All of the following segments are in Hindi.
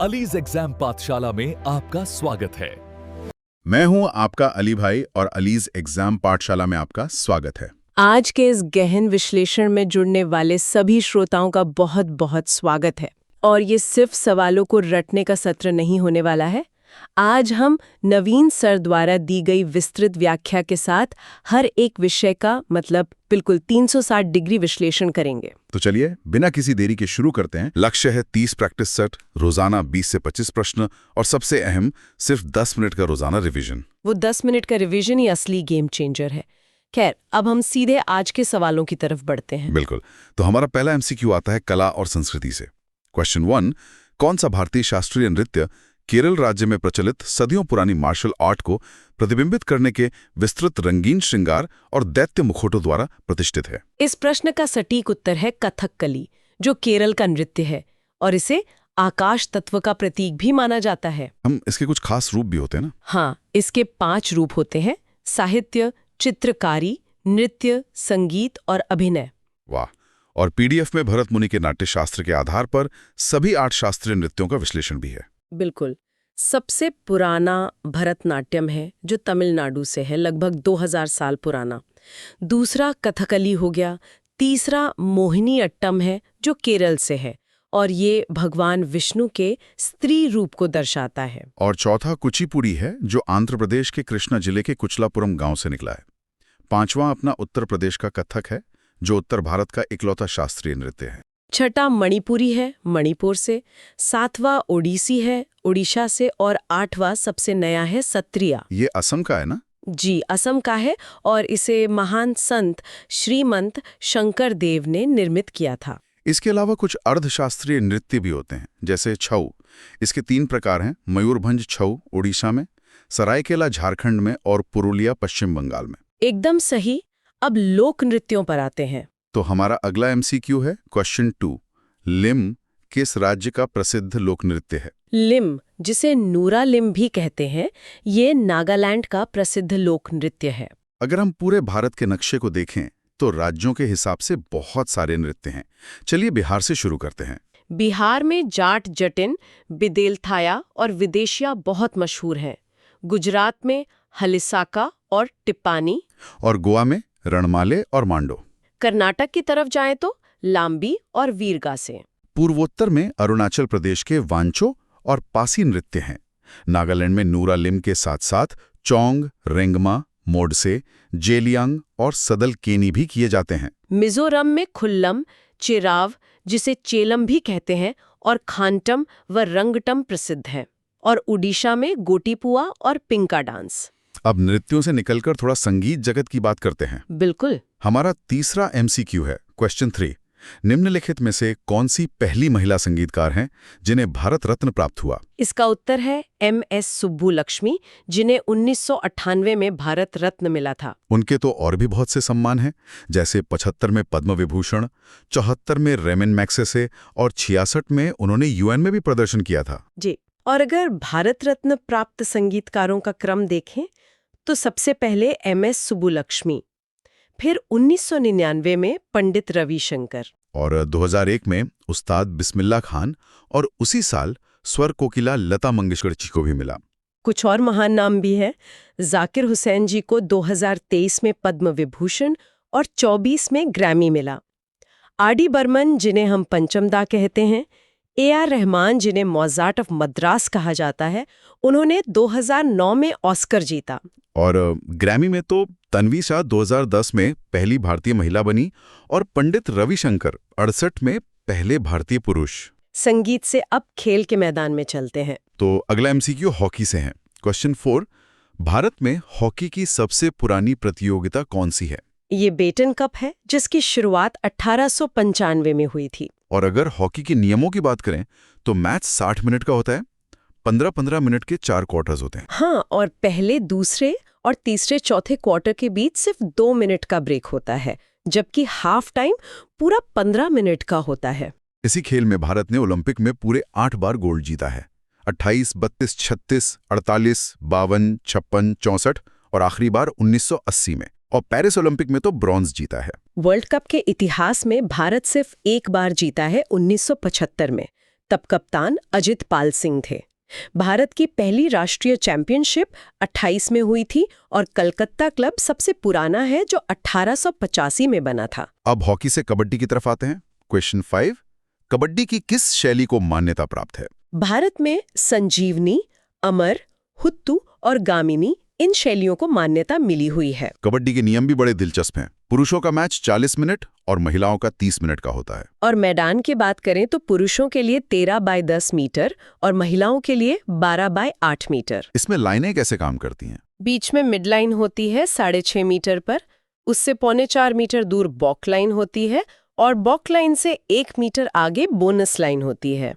अलीज एग्जाम पाठशाला में आपका स्वागत है। मैं हूं आपका अली भाई और अलीज एग्जाम पाठशाला में आपका स्वागत है। आज के इस गहन विश्लेषण में जुड़ने वाले सभी श्रोताओं का बहुत बहुत स्वागत है। और ये सिर्फ सवालों को रटने का सत्र नहीं होने वाला है। आज हम नवीन सर द्वारा दी गई विस्तृत व्याख्या के साथ हर एक विषय का मतलब बिल्कुल 360 डिग्री विश्लेषण करेंगे। तो चलिए बिना किसी देरी के शुरू करते हैं। लक्ष्य है 30 प्रैक्टिस सेट, रोजाना 20 से 25 प्रश्न और सबसे अहम सिर्फ 10 मिनट का रोजाना रिवीजन। वो 10 मिनट का रिवीजन ही असली गेम चेंजर है। खैर, अब हम सीधे आज के सवालों की तरफ बढ़ते हैं। बिल्कुल। तो हमारा पहला एमसीक्यू आता है कला और संस्कृति से। क्वेश्चन 1, कौन सा भारतीय शास्त्रीय नृत्य केरल राज्य में प्रचलित सदियों पुरानी मार्शल आर्ट को प्रतिबिंबित करने के विस्तृत रंगीन श्रृंगार और दैत्य मुखौटों द्वारा प्रतिष्ठित है? इस प्रश्न का सटीक उत्तर है कथकली, जो केरल का नृत्य है और इसे आकाश तत्व का प्रतीक भी माना जाता है। हम इसके कुछ खास रूप भी होते हैं ना? हाँ, इसके 5 रूप होते हैं: साहित्य, चित्रकारी, नृत्य, संगीत और अभिनय। वाह। और पीडीएफ में भरत मुनि के नाट्यशास्त्र के आधार पर सभी 8 शास्त्रीय नृत्यों का विश्लेषण भी है। बिल्कुल। सबसे पुराना भरतनाट्यम है जो तमिलनाडु से है, लगभग 2000 साल पुराना। दूसरा कथकली हो गया। तीसरा मोहिनी अट्टम है जो केरल से है और ये भगवान विष्णु के स्त्री रूप को दर्शाता है। और चौथा कुचिपुड़ी है जो आंध्र प्रदेश के कृष्णा जिले के कुचलापुरम गांव से निकला है। पांचवां अपना उत्तर प्रदेश का कथक है जो उत्तर भारत का इकलौता शास्त्रीय नृत्य है। छठा मणिपुरी है, मणिपुर से। सातवां ओडिसी है, उड़ीसा से। और 8वां सबसे नया है सत्रिया। ये असम का है ना? जी, असम का है और इसे महान संत श्रीमंत शंकर देव ने निर्मित किया था। इसके अलावा कुछ अर्धशास्त्रीय नृत्य भी होते हैं, जैसे छऊ। इसके 3 प्रकार हैं: मयूरभंज छऊ उड़ीसा में, सरायकेला झारखंड में और पुरुलिया पश्चिम बंगाल में। एकदम सही। अब लोक नृत्यों पर आते हैं। तो हमारा अगला एमसीक्यू है क्वेश्चन 2, लिम किस राज्य का प्रसिद्ध लोक नृत्य है? लिम, जिसे नूरा लिम भी कहते हैं, ये नागालैंड का प्रसिद्ध लोक नृत्य है। अगर हम पूरे भारत के नक्शे को देखें तो राज्यों के हिसाब से बहुत सारे नृत्य हैं। चलिए बिहार से शुरू करते हैं। बिहार में जाट जटिन, बिदेलथाया और विदेशिया बहुत मशहूर हैं। गुजरात में हलिसाका और टिप्पानी। और गोवा में रणमाले और मांडो। कर्नाटक की तरफ जाएं तो लांबी और वीरगासे। पूर्वोत्तर में अरुणाचल प्रदेश के वांचो और पासी नृत्य हैं। नागालैंड में नूरा लिम के साथ साथ चोंग, रेंगमा, मोडसे, जेलियांग और सदल केनी भी किए जाते हैं। मिजोरम में खुल्लम, चिराव, जिसे चेलम भी कहते हैं, और खानटम व रंगटम प्रसिद्ध हैं। और उड़ीसा में गोटीपुआ और पिंका डांस। अब नृत्यों से निकलकर थोड़ा संगीत जगत की बात करते हैं। बिल्कुल। हमारा तीसरा एमसीक्यू है क्वेश्चन 3, निम्नलिखित में से कौन सी पहली महिला संगीतकार हैं जिन्हें भारत रत्न प्राप्त हुआ? इसका उत्तर है MS सुब्बुलक्ष्मी, जिन्हें 1998 में भारत रत्न मिला था। उनके तो और भी बहुत से सम्मान हैं, जैसे 75 में पद्म विभूषण, 74 में रेमन मैग्सेसे और 66 में उन्होंने UN में भी प्रदर्शन किया था। जी। और अगर भारत रत्न प्राप्त संगीतकारों का क्रम देखें तो सबसे पहले MS सुब्बुलक्ष्मी, फिर 1999 में पंडित रविशंकर, और 2001 में उस्ताद बिस्मिल्लाह खान, और उसी साल स्वर कोकिला लता मंगेशकर जी को भी मिला। कुछ और महान नाम भी हैं। जाकिर हुसैन जी को 2023 में पद्म विभूषण और 24 में ग्रैमी मिला। RD बर्मन, जिन्हें हम पंचमदा कहते हैं, AR रहमान, जिन्हें मोजार्ट ऑफ मद्रास कहा जाता है, उन्होंने 2009 में ऑस्कर जीता। और ग्रैमी में तो तन्वी शाह 2010 में पहली भारतीय महिला बनी, और पंडित रविशंकर 68 में पहले भारतीय पुरुष। संगीत से अब खेल के मैदान में चलते हैं। तो अगला एमसीक्यू हॉकी से है। क्वेश्चन 4, भारत में हॉकी की सबसे पुरानी प्रतियोगिता कौन सी है? ये बेटन कप है, जिसकी शुरुआत 1895 में हुई थी। और अगर हॉकी के नियमों की बात करें तो मैच 60 मिनट का होता है। 15-15 मिनट के 4 क्वार्टर्स होते हैं। हाँ, और पहले, दूसरे और तीसरे चौथे क्वार्टर के बीच सिर्फ 2 मिनट का ब्रेक होता है, जबकि हाफ टाइम पूरा 15 मिनट का होता है। इसी खेल में भारत ने ओलंपिक में पूरे 8 बार गोल्ड जीता है: 28, 32, 36, 48, 52, 56, 64 और आखिरी बार 1980 में। और पेरिस ओलंपिक में तो ब्रॉन्ज जीता है। वर्ल्ड कप के इतिहास में भारत सिर्फ एक बार जीता है, 1975 में। तब कप्तान अजित पाल सिंह थे। भारत की पहली राष्ट्रीय चैंपियनशिप 28 में हुई थी और कलकत्ता क्लब सबसे पुराना है जो 1885 में बना था। अब हॉकी से कबड्डी की तरफ आते हैं। क्वेश्चन 5, कबड्डी की किस शैली को मान्यता प्राप्त है? भारत में संजीवनी, अमर, हुत्तू और गामिनी इन शैलियों को मान्यता मिली हुई है। कबड्डी के नियम भी बड़े दिलचस्प हैं। पुरुषों का मैच 40 मिनट और महिलाओं का 30 मिनट का होता है। और मैदान की बात करें तो पुरुषों के लिए 13 बाय 10 मीटर और महिलाओं के लिए 12 बाय 8 मीटर। इसमें लाइनें कैसे काम करती हैं? बीच में मिड लाइन होती है 6.5 मीटर पर, उससे 3.25 मीटर दूर बॉक लाइन होती है और बॉक लाइन से 1 मीटर आगे बोनस लाइन होती है।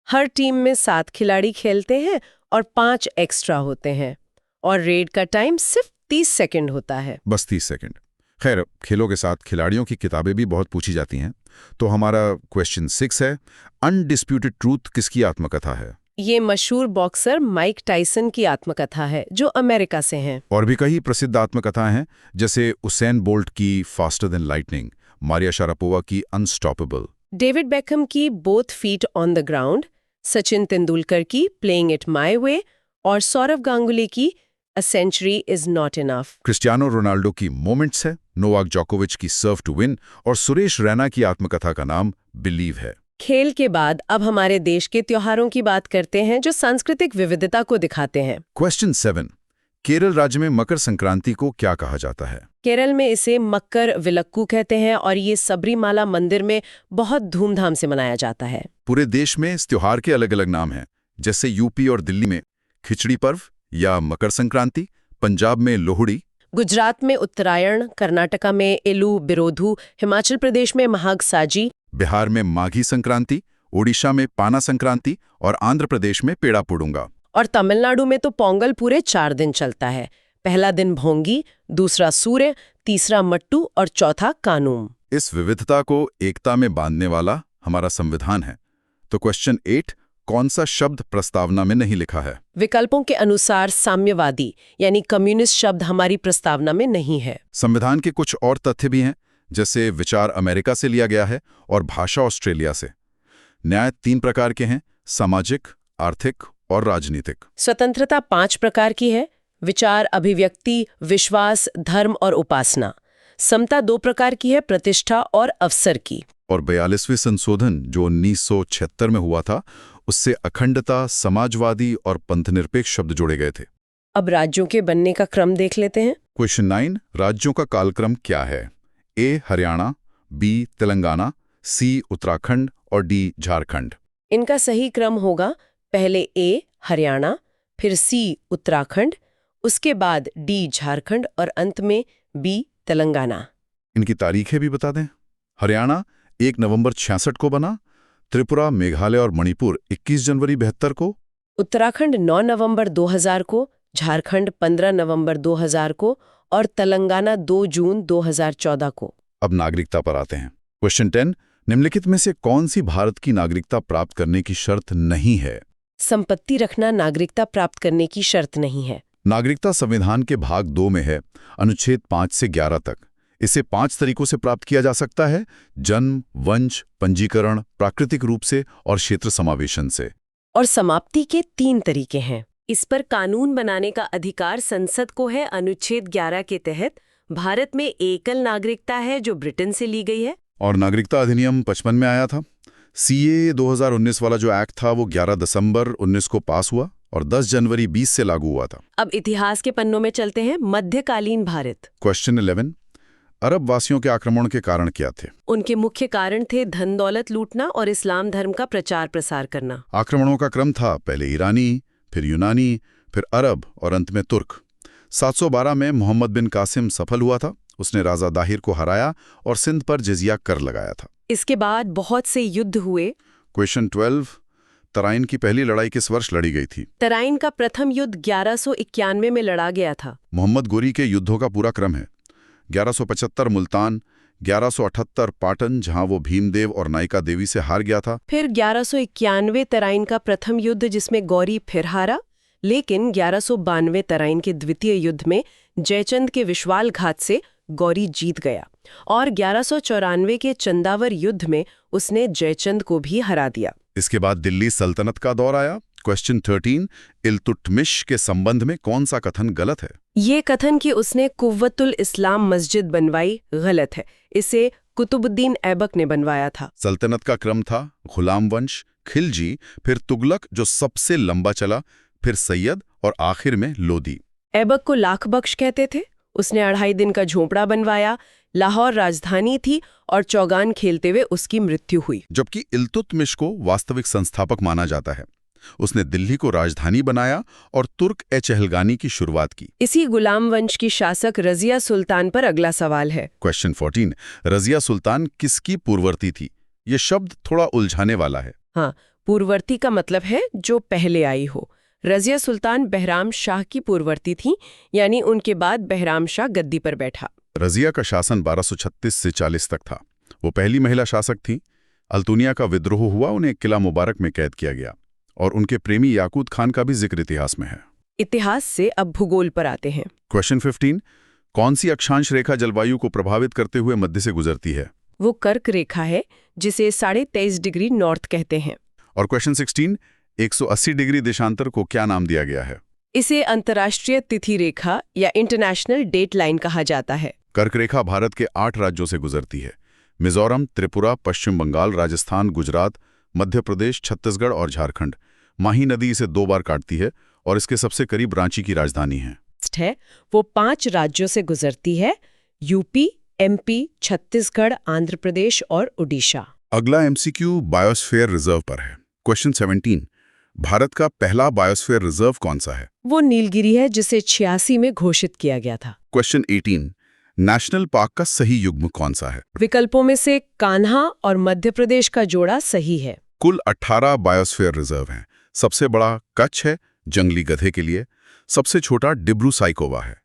हर टीम में 7 खिलाड़ी खेलते हैं और 5 एक्स्ट्रा होते हैं और रेड का टाइम सिर्फ 30 सेकंड होता है। बस 30 सेकंड। खैर, खेलों के साथ खिलाड़ियों की किताबें भी बहुत पूछी जाती हैं। तो हमारा क्वेश्चन 6 है, अनडिस्प्यूटेड ट्रूथ किसकी आत्मकथा है? ये मशहूर बॉक्सर माइक टाइसन की आत्मकथा है जो अमेरिका से हैं। और भी कई प्रसिद्ध आत्मकथाएं हैं, जैसे उसेन बोल्ट की faster than lightning, Maria Sharapova की अनस्टॉपेबल, डेविड बेकहम की both feet on the ground, Sachin Tendulkar की प्लेइंग इट माय वे और सौरव गांगुली की a century is not enough. Cristiano Ronaldo की मोमेंट्स है, नोवाक जोकोविच की सर्व टू विन और सुरेश रैना की आत्मकथा का नाम बिलीव है। खेल के बाद अब हमारे देश के त्योहारों की बात करते हैं जो सांस्कृतिक विविधता को दिखाते हैं। क्वेश्चन 7, केरल राज्य में मकर संक्रांति को क्या कहा जाता है? केरल में इसे मकर विलक्कू कहते हैं और ये सबरीमाला मंदिर में बहुत धूमधाम से मनाया जाता है। पूरे देश में इस त्योहार के अलग अलग नाम हैं, जैसे यूपी और दिल्ली में खिचड़ी पर्व या मकर संक्रांति, पंजाब में लोहड़ी, गुजरात में उत्तरायण, कर्नाटका में एलू बिरोधू, हिमाचल प्रदेश में महाग साजी, बिहार में माघी संक्रांति, ओडिशा में पाना संक्रांति और आंध्र प्रदेश में पेड़ा पुडुंगा। और तमिलनाडु में तो पोंगल पूरे 4 दिन चलता है। पहला दिन भोंगी, दूसरा सूर्य, तीसरा मट्टू और चौथा कानूम। इस विविधता को एकता में बांधने वाला हमारा संविधान है। तो क्वेश्चन 8, कौन सा शब्द प्रस्तावना में नहीं लिखा है? विकल्पों के अनुसार साम्यवादी यानी कम्युनिस्ट शब्द हमारी प्रस्तावना में नहीं है। संविधान के कुछ और तथ्य भी हैं, जैसे विचार अमेरिका से लिया गया है और भाषा ऑस्ट्रेलिया से। न्याय 3 प्रकार के हैं, सामाजिक, आर्थिक और राजनीतिक। स्वतंत्रता 5 प्रकार की है, विचार, अभिव्यक्ति, विश्वास, धर्म और उपासना। समता 2 प्रकार की है, प्रतिष्ठा और अवसर की। और 42वें संशोधन जो 1976 में हुआ था, उससे अखंडता, समाजवादी और पंथनिरपेक्ष शब्द जोड़े गए थे। अब राज्यों के बनने का क्रम देख लेते हैं। क्वेश्चन 9, राज्यों का कालक्रम क्या है? ए हरियाणा, बी तेलंगाना, सी उत्तराखंड और डी झारखंड। इनका सही क्रम होगा पहले ए हरियाणा, फिर सी उत्तराखंड, उसके बाद डी झारखंड और अंत में बी तेलंगाना। इनकी तारीखें भी बता दें। हरियाणा 1 नवंबर 66 को बना, त्रिपुरा, मेघालय और मणिपुर 21 जनवरी 72 को, उत्तराखंड 9 नवंबर 2000 को, झारखंड 15 नवंबर 2000 को और तेलंगाना 2 जून 2014 को। अब नागरिकता पर आते हैं। क्वेश्चन 10, निम्नलिखित में से कौन सी भारत की नागरिकता प्राप्त करने की शर्त नहीं है? संपत्ति रखना नागरिकता प्राप्त करने की शर्त नहीं है। नागरिकता संविधान के भाग 2 में है, अनुच्छेद 5 से 11 तक। इसे 5 तरीकों से प्राप्त किया जा सकता है: जन्म, वंश, पंजीकरण, प्राकृतिक रूप से और क्षेत्र समावेशन से। और समाप्ति के 3 तरीके हैं। इस पर कानून बनाने का अधिकार संसद को है अनुच्छेद 11 के तहत। भारत में एकल नागरिकता है जो ब्रिटेन से ली गई है। और नागरिकता अधिनियम 55 में आया था। सीए 2019 वाला जो एक्ट था वो 11 दिसंबर 19 को पास हुआ और 10 जनवरी 20 से लागू हुआ था। अब इतिहास के पन्नों में चलते हैं। मध्यकालीन भारत। क्वेश्चन 11, अरब वासियों के आक्रमण के कारण क्या थे? उनके मुख्य कारण थे धन दौलत लूटना और इस्लाम धर्म का प्रचार प्रसार करना। आक्रमणों का क्रम था पहले ईरानी, फिर यूनानी, फिर अरब और अंत में तुर्क। 712 में मोहम्मद बिन कासिम सफल हुआ था। उसने राजा दाहिर को हराया और सिंध पर जजिया कर लगाया था। इसके बाद बहुत से युद्ध हुए। क्वेश्चन 12, तराइन की पहली लड़ाई किस वर्ष लड़ी गई थी? तराइन का प्रथम युद्ध 1191 में लड़ा गया था। मोहम्मद गोरी के युद्धों का पूरा क्रम है। 1175 मुल्तान, 1178 पाटन जहां वो भीमदेव और नायिका देवी से हार गया था। फिर 1191 तराइन का प्रथम युद्ध जिसमें गौरी फिर हारा, लेकिन 1192 तराइन के द्वितीय युद्ध में जयचंद के विश्वालघात से गौरी जीत गया। और 1194 के चंदावर युद्ध में उसने जयचंद को भी हरा दिया। इसके बाद दिल्ली सल्तनत का दौर आया। क्वेश्चन 13, इल्तुतमिश के संबंध में कौन सा कथन गलत है? ये कथन कि उसने कुव्वतुल इस्लाम मस्जिद बनवाई गलत है। इसे कुतुबुद्दीन ऐबक ने बनवाया था। सल्तनत का क्रम था गुलाम वंश, खिलजी, फिर तुगलक जो सबसे लंबा चला, फिर सैयद और आखिर में लोदी। ऐबक को लाख बख्श कहते थे। उसने 2.5 दिन का झोंपड़ा बनवाया, लाहौर राजधानी थी और चौगान खेलते हुए उसकी मृत्यु हुई। जबकि इल्तुतमिश को वास्तविक संस्थापक माना जाता है। उसने दिल्ली को राजधानी बनाया और तुर्क-ए-चहलगानी की शुरुआत की। इसी गुलाम वंश की शासक रजिया सुल्तान पर अगला सवाल है। क्वेश्चन 14, रजिया सुल्तान किसकी पूर्ववर्ती थी? ये शब्द थोड़ा उलझाने वाला है। हाँ, पूर्ववर्ती का मतलब है जो पहले आई हो। रजिया सुल्तान बहराम शाह की पूर्ववर्ती थी, यानी उनके बाद बहराम शाह गद्दी पर बैठा। रजिया का शासन 1236 से 40 तक था। वो पहली महिला शासक थी। अल्तुनिया का विद्रोह हुआ, उन्हें किला मुबारक में कैद किया गया और उनके प्रेमी याकूत खान का भी जिक्र इतिहास में है। इतिहास से अब भूगोल पर आते हैं। क्वेश्चन 15, कौन सी अक्षांश रेखा जलवायु को प्रभावित करते हुए मध्य से गुजरती है? वो कर्क रेखा है, जिसे 23.5 डिग्री नॉर्थ कहते हैं। और क्वेश्चन 16, 180 डिग्री देशांतर को क्या नाम दिया गया है? इसे अंतर्राष्ट्रीय तिथि रेखा या इंटरनेशनल डेट लाइन कहा जाता है। कर्क रेखा भारत के 8 राज्यों से गुजरती है। मिजोरम, त्रिपुरा, पश्चिम बंगाल, राजस्थान, गुजरात, मध्य प्रदेश, छत्तीसगढ़ और झारखंड। माही नदी इसे 2 बार काटती है और इसके सबसे करीब रांची की राजधानी है। वो 5 राज्यों से गुजरती है, यूपी, एमपी, छत्तीसगढ़, आंध्र प्रदेश और उड़ीसा। अगला एमसीक्यू बायोस्फीयर रिजर्व पर है। क्वेश्चन 17, भारत का पहला बायोस्फीयर रिजर्व कौन सा है? वो नीलगिरी है, जिसे 86 में घोषित किया गया था। क्वेश्चन 18, नेशनल पार्क का सही युग्म कौन सा है? विकल्पों में से कान्हा और मध्य प्रदेश का जोड़ा सही है। कुल 18 बायोस्फीयर रिजर्व हैं। सबसे बड़ा कच्छ है, जंगली गधे के लिए। सबसे छोटा डिब्रू साइकोवा है।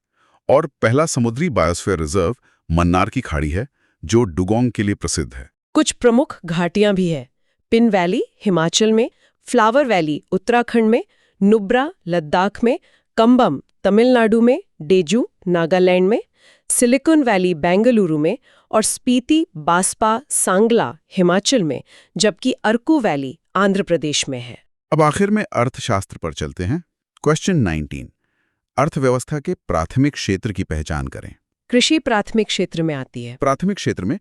और पहला समुद्री बायोस्फीयर रिजर्व मन्नार की खाड़ी है, जो डुगोंग के लिए प्रसिद्ध है। कुछ प्रमुख घाटियां भी है। पिन वैली हिमाचल में, फ्लावर वैली उत्तराखंड में, नुब्रा लद्दाख में, कंबम तमिलनाडु में, डेजू नागालैंड में, सिलिकॉन वैली बेंगलुरु में और स्पीति बास्पा सांगला हिमाचल में, जबकि अरकू वैली आंध्र प्रदेश में है। अब आखिर में अर्थशास्त्र पर चलते हैं। क्वेश्चन 19, अर्थव्यवस्था के प्राथमिक क्षेत्र की पहचान करें। कृषि प्राथमिक क्षेत्र में आती है। प्राथमिक क्षेत्र में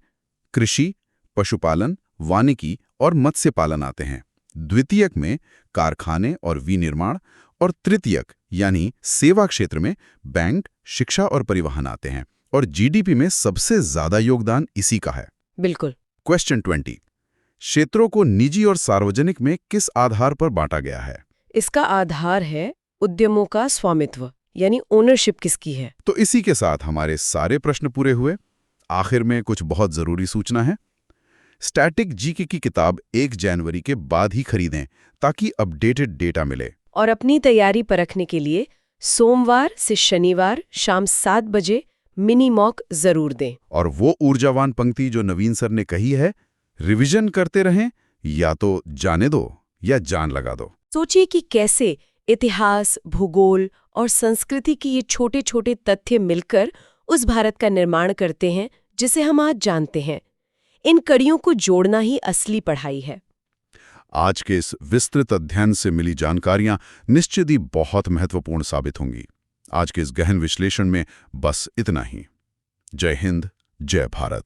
कृषि, पशुपालन, वानिकी और मत्स्य पालन आते हैं। द्वितीयक में कारखाने और विनिर्माण और तृतीयक यानी सेवा क्षेत्र में बैंक, शिक्षा और परिवहन आते हैं। और जीडीपी में सबसे ज्यादा योगदान इसी का है। बिल्कुल। क्वेश्चन 20, क्षेत्रों को निजी और सार्वजनिक में किस आधार पर बांटा गया है? इसका आधार है उद्यमों का स्वामित्व, यानी ओनरशिप किसकी है। तो इसी के साथ हमारे सारे प्रश्न पूरे हुए। आखिर में कुछ बहुत जरूरी सूचना है। स्टैटिक जीके की किताब 1 जनवरी के बाद ही खरीदें ताकि अपडेटेड डेटा मिले। और अपनी तैयारी परखने के लिए सोमवार से शनिवार शाम 7 बजे मिनी मॉक जरूर दें। और वो ऊर्जावान पंक्ति जो नवीन सर ने कही है, रिवीजन करते रहें, या तो जाने दो या जान लगा दो। सोचिए कि कैसे इतिहास, भूगोल और संस्कृति के ये छोटे छोटे तथ्य मिलकर उस भारत का निर्माण करते हैं जिसे हम आज जानते हैं। इन कड़ियों को जोड़ना ही असली पढ़ाई है। आज के इस विस्तृत अध्ययन से मिली जानकारियां निश्चित ही बहुत महत्वपूर्ण साबित होंगी। आज के इस गहन विश्लेषण में बस इतना ही। जय हिंद, जय भारत।